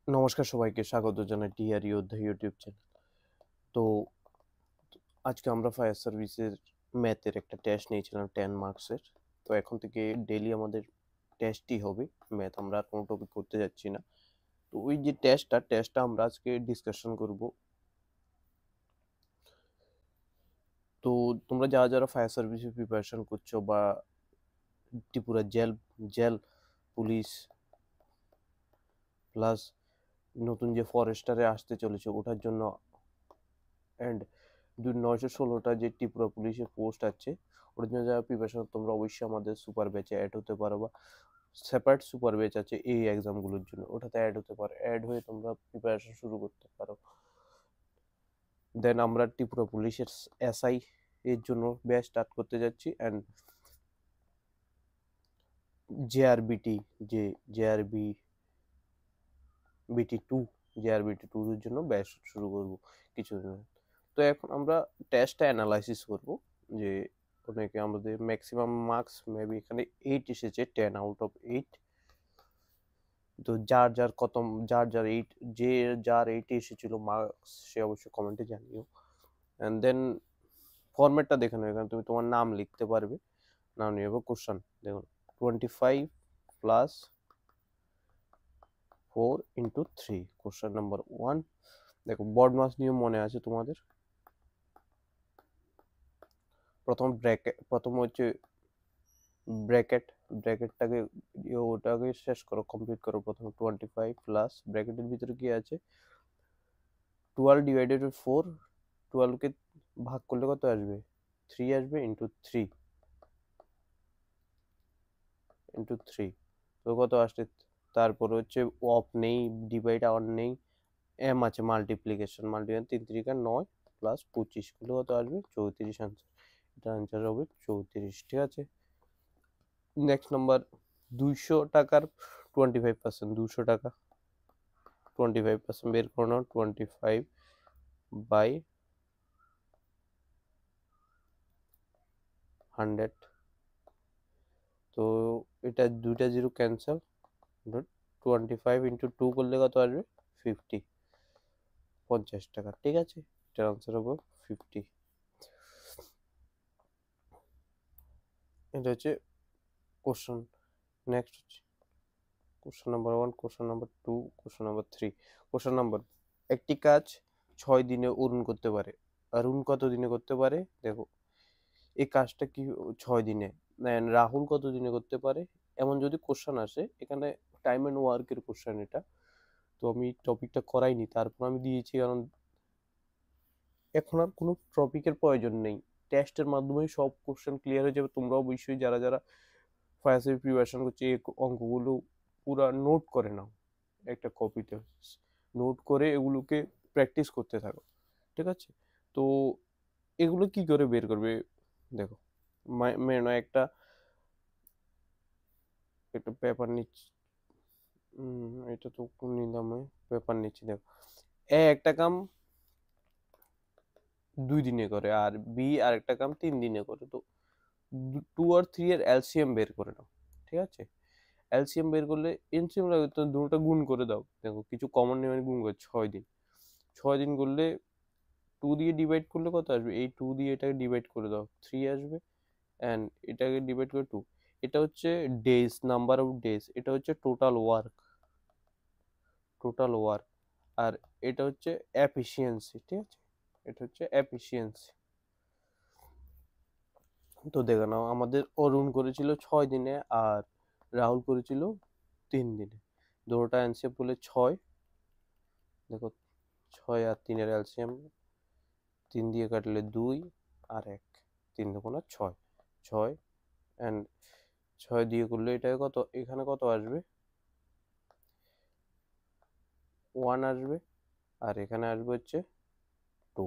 নমস্কার সবাইকে স্বাগত জানাই টিআর যোদ্ধা ইউটিউব চ্যানেল। তো আজকে আমরা ফায়ার সার্ভিসের ম্যাথের একটা টেস্ট নিয়েছিলাম 10 মার্কসের। তো এখন থেকে ডেইলি আমাদের টেস্টই হবে ম্যাথ, আমরা আর কোনো টপিক করতে যাচ্ছি না। তো ওই যে টেস্টটা আমরা আজকে ডিসকাশন করব। তো তোমরা যারা যারা ফায়ার সার্ভিসের প্রিপারেশন করছো বা Tripura jail jail police plus নতুন যে ফরেস্টারে আসতে চলেছে ওটার জন্য অ্যান্ড 916টা যে ত্রিপুরা পুলিশের পোস্ট আছে ওটার জন্য যারা প্রিপারেশন, তোমরা অবশ্যই আমাদের সুপার ব্যাচে অ্যাড হতে পারো বা সেপারেট সুপার ব্যাচ আছে এই এক্সামগুলোর জন্য, ওটাতে অ্যাড হতে পারো। অ্যাড হয়ে তোমরা প্রিপারেশন শুরু করতে পারো। দেন আমরা ত্রিপুরা পুলিশের এসআই এর জন্য ব্যাচ স্টার্ট করতে যাচ্ছি অ্যান্ড জেআরবিটি যে জেআরবি বিটি টু জেআরবিটি টু এর জন্য ব্যাচ শুরু করব কিছুদিন। তো এখন আমরা টেস্টটা অ্যানালাইসিস করব যে অনেকে আমাদের ম্যাক্সিমাম মার্কস মেবি এখানে 8 এসেছে, 10 আউট অফ 8। তো যার 8 এসেছিল মার্কস সে অবশ্যই কমেন্টে জানিও। অ্যান্ড দেন ফরম্যাটটা দেখে নাও, এখানে তুমি তোমার নাম লিখতে পারবে। নাম নিয়ে কোশ্চেন দেখুন 25 প্লাস 4 ইন্টু 3। কোশ্চেন নাম্বার 1 দেখো, বডমাস নিয়ম মনে আছে তোমাদের। প্রথম হচ্ছে ব্র্যাকেট, ব্র্যাকেটটাকে ওটাকে শেষ করো, কমপ্লিট করো। প্রথমে 25 প্লাস ব্র্যাকেটের ভিতরে কি আছে 12 ডিভাইডেড বাই 4। 12কে ভাগ করলে কত আসবে 3 আসবে, ইন্টু 3 ইন্টু 3 তো কত আসছে। তারপর হচ্ছে অফ নেই, ডিভাইড অন নেই, এম আছে মাল্টিপ্লিকেশন, 3 3 9 প্লাস 25 করলে কত আসবে 34 আনসার। এটা আনসার হবে 34, ঠিক আছে। নেক্সট নাম্বার 200 টাকার 25%, 200 টাকা 25% বের করে নাও। 25 বাই 100, তো এটা দুইটা জিরো ক্যান্সেল। 25 ইন্টু 2 করলে কত আসবে 50, 50 টাকা, ঠিক আছে। এটার আনসার হবে 50। এটা হচ্ছে কোশ্চেন। নেক্সট হচ্ছে question number 1, question number 2, question number 3। Question number, একটি কাজ 6 দিনে অরুণ করতে পারে। অরুণ কত দিনে করতে পারে দেখো, এই কাজটা কি 6 দিনে, রাহুল কত দিনে করতে পারে, এমন যদি কোশ্চেন আসে এখানে টাইম অ্যান্ড ওয়ার্কের কোশ্চেন এটা। তো আমি টপিকটা করাইনি, তারপর আমি দিয়েছি কারণ এখন আর কোনো টপিকের প্রয়োজন নেই। টেস্টের মাধ্যমেই সব কোশ্চেন ক্লিয়ার হয়ে যাবে। তোমরা অবশ্যই যারা যারা ফায়ার সার্ভিস প্রিপারেশন করছে এই অঙ্কগুলো পুরা নোট করে নাও, একটা কপিতে নোট করে এগুলোকে প্র্যাকটিস করতে থাকো, ঠিক আছে। তো এগুলো কি করে বের করবে দেখো, মেন একটা একটা পেপার নিচ্ছি। এটা তো নিলাম, পেপার নিচ্ছি। দেখো, এ একটা কাম 2 দিনে করে আর বি আর একটা কাম 3 দিনে করে। তো 2 আর 3 এর এলসিএম বের করে নাও, ঠিক আছে। এলসিএম বের করলে এলসিএম লাগে তো দুটোটা গুণ করে দাও। দেখো কিছু কমন নেই, গুণ করে 6 দিন, 6 দিন করলে 2 দিয়ে ডিভাইড করলে কত আসবে, এই 2 দিয়ে এটাকে ডিভাইড করে দাও 3 আসবে, অ্যান্ড এটাকে ডিভাইড করে 2। এটা হচ্ছে ডেজ, নাম্বার অফ ডেজ। এটা হচ্ছে টোটাল ওয়ার্ক, টোটাল ওয়ার্ক। আর এটা হচ্ছে এফিসিয়েন্সি, ঠিক আছে। এটা হচ্ছে এফিসিয়েন্সি। তো দেখে নাও, আমাদের অরুণ করেছিল 6 দিনে আর রাহুল করেছিল 3 দিনে। দুটোটা অ্যান্সার বলে 6। দেখো 6 আর 3 এর এলসিএম 3 দিয়ে কাটলে 2 আর 1, 3 দুগুণে 6, 6 অ্যান্ড 6 দিয়ে করলে এটা কত, এখানে কত আসবে 1 আসবে, আর এখানে আসবে হচ্ছে 2।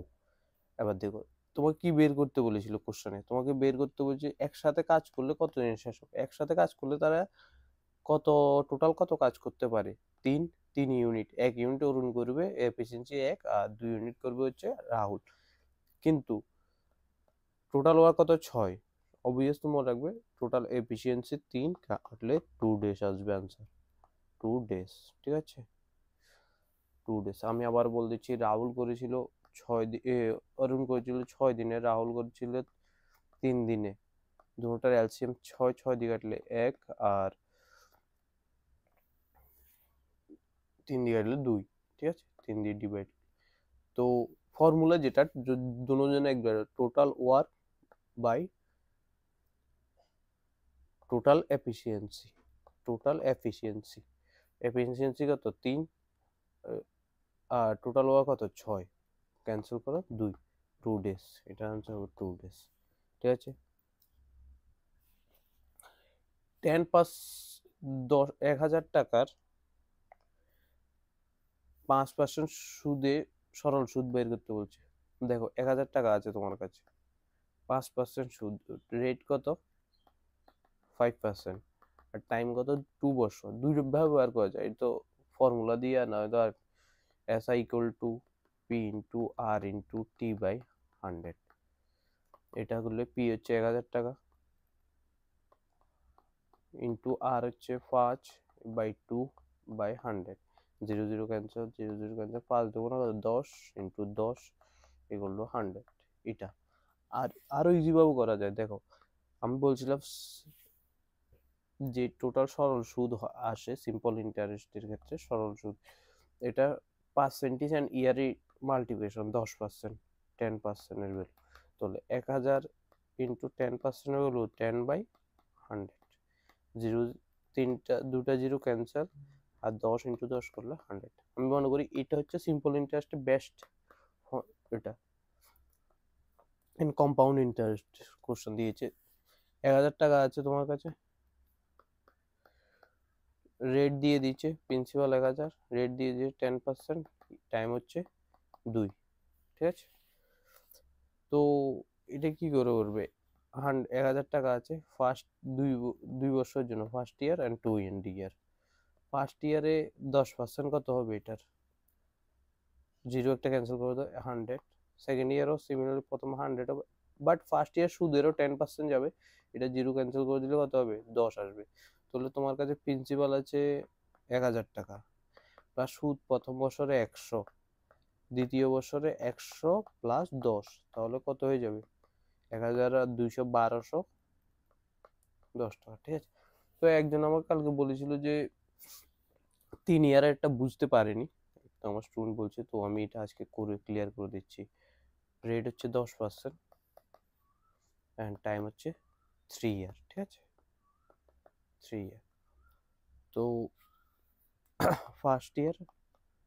এবার দেখো, তোমাকে কি বের করতে বলেছিল কোশ্চেনে, তোমাকে বের করতে বলছে একসাথে কাজ করলে কত দিন শেষ হবে। একসাথে কাজ করলে তারা কত টোটাল কত কাজ করতে পারে, 3 3 ইউনিট। 1 ইউনিট অরুণ করবে, এফিসিয়েন্সি 1, আর 2 ইউনিট করবে হচ্ছে রাহুল। কিন্তু টোটাল ওয়ার্ক কত 6, অবভিয়াস তুমি মনে রাখবে টোটাল এফিসিয়েন্সি 3 কাটলে 2 ডেজ আসবে আনসার, 2 ডেজ, ঠিক আছে। 2 days। আমি আবার বলে দিচ্ছি, রাহুল করেছিল 6 দিন, অরুণ করেছিল 6 দিনে, রাহুল করেছিল 3 দিনে। দুটোটার এলসিএম 6, 6 দিয়ে কাটলে 1 আর 3 দিয়ে কাটলে 2, ঠিক আছে, 3 দিয়ে ডিভাইড। তো ফর্মুলা যেটা দুজনে একবার, total work by total efficiency. Total efficiency, efficiency কত 3, আর টোটাল ওয়ার্ক কত 6, ক্যান্সেল করো 2 ডেজ, এটা আনসার হবে 2 ডেজ, ঠিক আছে। 10,000 টাকার 5% সুদে সরল সুদ বের করতে বলছে। দেখো 1,000 টাকা আছে তোমার কাছে, 5% সুদ, রেট কত 5%, আর টাইম কত 2 বছর। দুইভাবে ব্যবহার করা যায়, তো ফর্মুলা দিয়ে না হয়তো আর SI equal to P into R into T by 100। এটা করলে P হচ্ছে 1,000 টাকা ইন্টু R হচ্ছে 5 বাই 2 বাই 100, 0 0 ক্যান্সেল, 0 0 ক্যান্সেল, 5 দুগুণ 10 ইন্টু 10 ইকুয়াল টু 100। এটা আর আরো ইজি ভাবে করা যায়। দেখো আমি বলছিলাম যে টোটাল সরল সুদ আসে সিম্পল ইন্টারেস্টের ক্ষেত্রে সরল সুদ, এটা পার্সেন্টেজ অ্যান্ড ইয়ারলি মাল্টিপ্লিকেশন 10%, 10% এর ভ্যালু, তাহলে 1,000 ইন্টু 10% এর ভ্যালু 10 বাই 100, জিরো দুটা জিরো ক্যান্সেল, আর 10 ইন্টু 10 করলে 100। আমি মনে করি এটা হচ্ছে সিম্পল ইন্টারেস্টের বেস্ট, এটা কম্পাউন্ড ইন্টারেস্ট কোশ্চেন দিয়েছে। 1,000 টাকা আছে তোমার কাছে, রেট দিয়ে দিচ্ছে প্রিন্সিপাল 1,000, রেট দিয়ে দিচ্ছে 10%, টাইম হচ্ছে 2, ঠিক আছে। তো এটা কি করে করবে, 1,000 টাকা আছে, ফার্স্ট 2 বছরের জন্য, first year and 2 year. First ইয়ারে 10% কত হবে এটার, জিরো একটা ক্যান্সেল করে দাও 100। সেকেন্ড ইয়ারও সিমিলারলি প্রথম 100 হবে, বাট ফার্স্ট ইয়ার সুদেরও 10% যাবে, এটা জিরো ক্যান্সেল করে দিলে কত হবে 10 আসবে। তাহলে তোমার কাছে প্রিন্সিপাল আছে 1,000 টাকা, প্লাস সুদ প্রথম বছরে 100, দ্বিতীয় বছরে 100 প্লাস 10, তাহলে কত হয়ে যাবে 1,000 আর 200 1,210 টাকা, ঠিক আছে। তো একজন আমাকে কালকে বলেছিল যে 3 ইয়ারের একটা বুঝতে পারেনি, আমার স্টুডেন্ট বলছে, তো আমি এটা আজকে করে ক্লিয়ার করে দিচ্ছি। রেট হচ্ছে 10% অ্যান্ড টাইম হচ্ছে 3 ইয়ার, ঠিক আছে, 3 ইয়ার। তো ফার্স্ট ইয়ার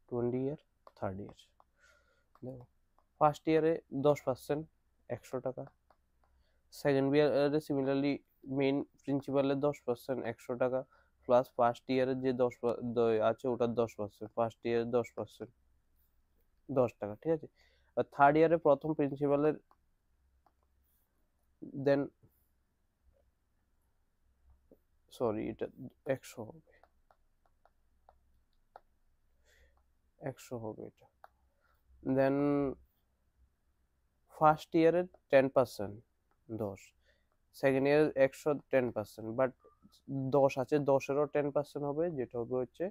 20 ইয়ার, থার্ড ইয়ার। দেখো ফার্স্ট ইয়ারে 10% 100 টাকা, সেকেন্ড ইয়ারে সিমিলারলি মেইন প্রিন্সিপালের 10% 100 টাকা, প্লাস ফার্স্ট ইয়ারের যে 10 আছে ওটার 10%, ফার্স্ট ইয়ারের 10% 10 টাকা, ঠিক আছে। আর থার্ড ইয়ারে প্রথম প্রিন্সিপালের দেন, সরি এটা 100 হবে, 100 হবে এটা। দেন ফার্স্ট ইয়ারের 10% 10, সেকেন্ড ইয়ার 100 10%, বাট 10 আছে, 10-এরও 10% হবে, যেটা হবে হচ্ছে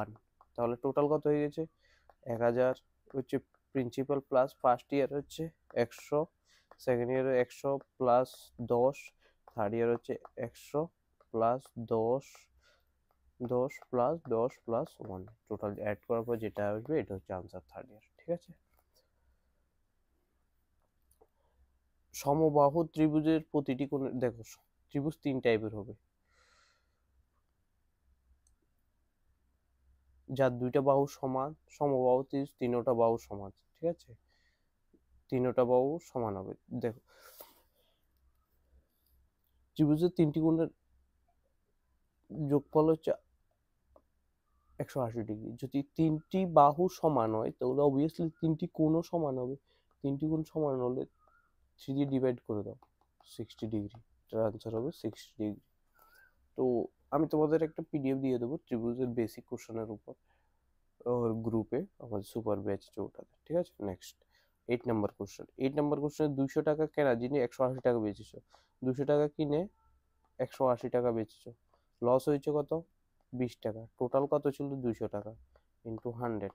1। তাহলে টোটাল কত হয়ে গেছে 1,000 হচ্ছে প্রিন্সিপাল, প্লাস ফার্স্ট ইয়ার হচ্ছে 100, সেকেন্ড ইয়ারে 100 প্লাস 10, থার্ড ইয়ার হচ্ছে 100 plus 10, 10 plus 10 plus 1, total add করার পর যেটা আসবে এটা হচ্ছে আনসার থার্ড ইয়ার, ঠিক আছে। সমবাহু ত্রিভুজের প্রতিটি কোণে, দেখো ত্রিভুজ 3 টাইপের হবে, যার 2টা বাহু সমান, সমবাহু ত্রিভুজ 3টা বাহু সমান, ঠিক আছে, 3টা বাহু সমান হবে। দেখো ত্রিভুজের 3টি কোণের যোগফল হচ্ছে 180 ডিগ্রি। যদি 3টি বাহু সমান হয় তাহলে অবভিয়াসলি 3টি কোণও সমান হবে, 3টি কোণ সমান হলে 3 দিয়ে ডিভাইড করে দাও 60 ডিগ্রি, এটার আনসার হবে 60 ডিগ্রি। তো আমি তোমাদের একটা পিডিএফ দিয়ে দেবো ত্রিভুজের বেসিক কোশ্চেনের উপর গ্রুপে, আমাদের সুপার ব্যাচ ওটাতে, ঠিক আছে। নেক্সট 8 নাম্বার কোশ্চেন, 8 নাম্বার কোশ্চেনে 200 টাকা কেনা জিনিস 180 টাকা বেচেছো, 200 টাকা কিনে 180 টাকা বেচেছো, লস হয়েছে কত 20 টাকা, টোটাল কত ছিল 200 টাকা ইন্টু 100,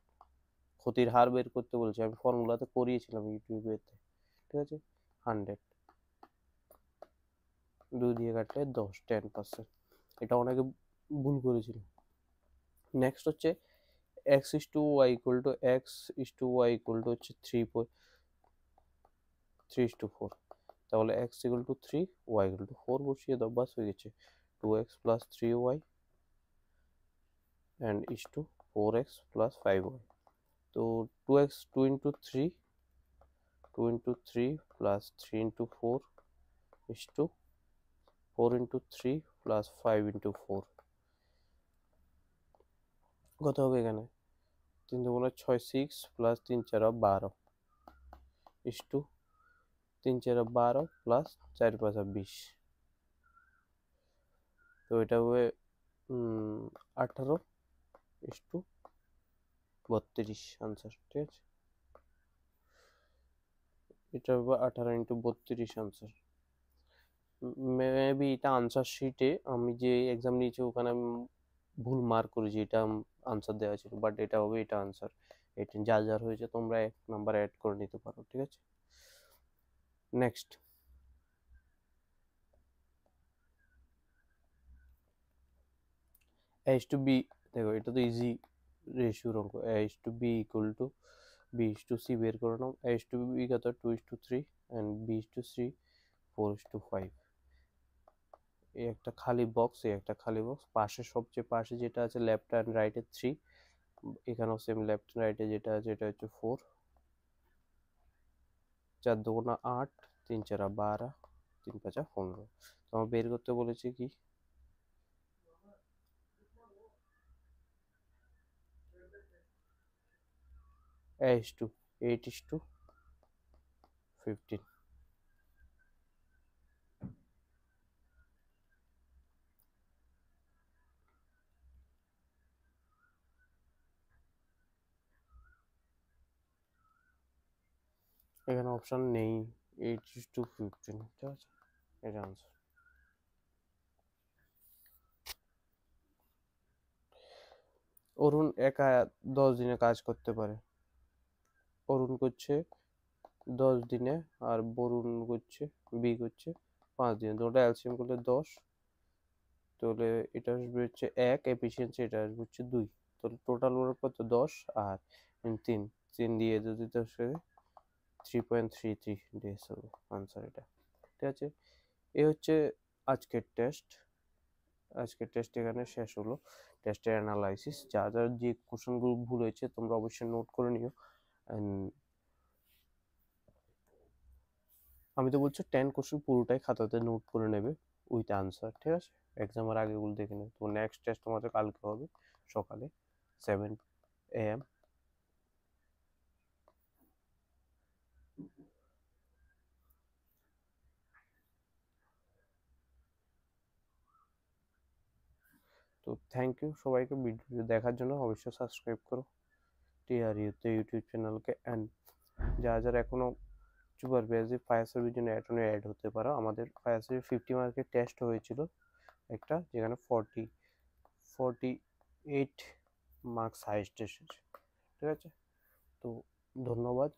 ক্ষতির হার বের করতে বলছি, আমি ফর্মুলাতে করিয়েছিলাম ইউটিউবেতে, ঠিক আছে। 100 2 দিয়ে কাটলে 10, 10%, এটা অনেকে ভুল করেছিল। নেক্সট হচ্ছে x is to y equal to হচ্ছে 3:4, তাহলে x equal to 3, y equal to 4 বসিয়ে দাও, বাস হয়ে গেছে 2x plus 3y and is to 4x plus 5y। তো 2x 2 into 3 plus 3 into 4 is to 4 into 3 plus 5 into 4, কত হবে এখানে? 3 দুগুণে 6, 6 প্লাস 3 4 12 ইস টু 3 4 12 প্লাস 4 5 20, তো এটা হবে 18 ইস টু 32 আনসার, ঠিক আছে। এটা হবে 18 ইন্টু 32 আনসার। মেবি এটা আনসার শিটে আমি যে এক্সাম নিয়েছি ওখানে আমি ভুল মার্ক করেছি, এটা আনসার দেওয়া ছিল, বাট এটা হবে, এটা আনসার। এটা যা যার হয়েছে তোমরা 1 নাম্বার অ্যাড করে নিতে পারো, ঠিক আছে। Next a is to b, দেখো এটা তো ইজি রেশিওর অঙ্ক, a is to b equal to b is to c বের করে নাও। a is to b কত? 2:3 and b is to c 4:5। এই একটা খালি বক্স, এই একটা খালি বক্স, পাশে সবচেয়ে পাশে যেটা আছে লেফট অ্যান্ড রাইটে 3, এখানেও সেম লেফট রাইটে যেটা আছে এটা হচ্ছে 4, 4 দুগুণা 8, 3 4 12, 3 5 15। তো আমার বের করতে বলেছি কি a is to 8 is to 15। এখানে অপশন নেই, 8 is to 15, ঠিক আছে, এটা আনসার। অরুণ একা 10 দিনে কাজ করতে পারে। অরুণ করছে 10 দিনে আর বরুণ করছে, বি করছে 5 দিনে, দুটো এলসিএম করলে 10, তাহলে এটা আসবে হচ্ছে 1 এফিসিয়েন্সি, এটা আসবে হচ্ছে 2, তাহলে টোটাল ওর কত? 10 আর 3 3 দিয়ে যদি 10 3.33 ডেজ হবে আনসার এটা, ঠিক আছে। এই হচ্ছে আজকের টেস্ট। আজকের টেস্ট এখানে শেষ হলো, টেস্টের অ্যানালাইসিস। যা যা যে কোশ্চেনগুলো ভুল হয়েছে তোমরা অবশ্যই নোট করে নিও। আমি তো বলছি 10 কোশ্চেন পুরোটাই খাতাতে নোট করে নেবে উইথ আনসার, ঠিক আছে। এক্সামের আগে ওগুলো দেখে নেবে। তো নেক্সট টেস্ট তোমাদের কালকে হবে সকালে 7 AM। তো থ্যাংক ইউ সবাইকে ভিডিও দেখার জন্য, অবশ্যই সাবস্ক্রাইব করো টিআরইউতে ইউটিউব চ্যানেলকে। অ্যান্ড যারা এখনো সুপার বেসিক ফায়ার সার্ভিস জন্য অ্যাড হতে পারো। আমাদের ফায়ার সার্ভিস 50 মার্কের টেস্ট হয়েছিল একটা, যেখানে 48 মার্কস হাইস্ট এসেছে, ঠিক আছে। তো ধন্যবাদ।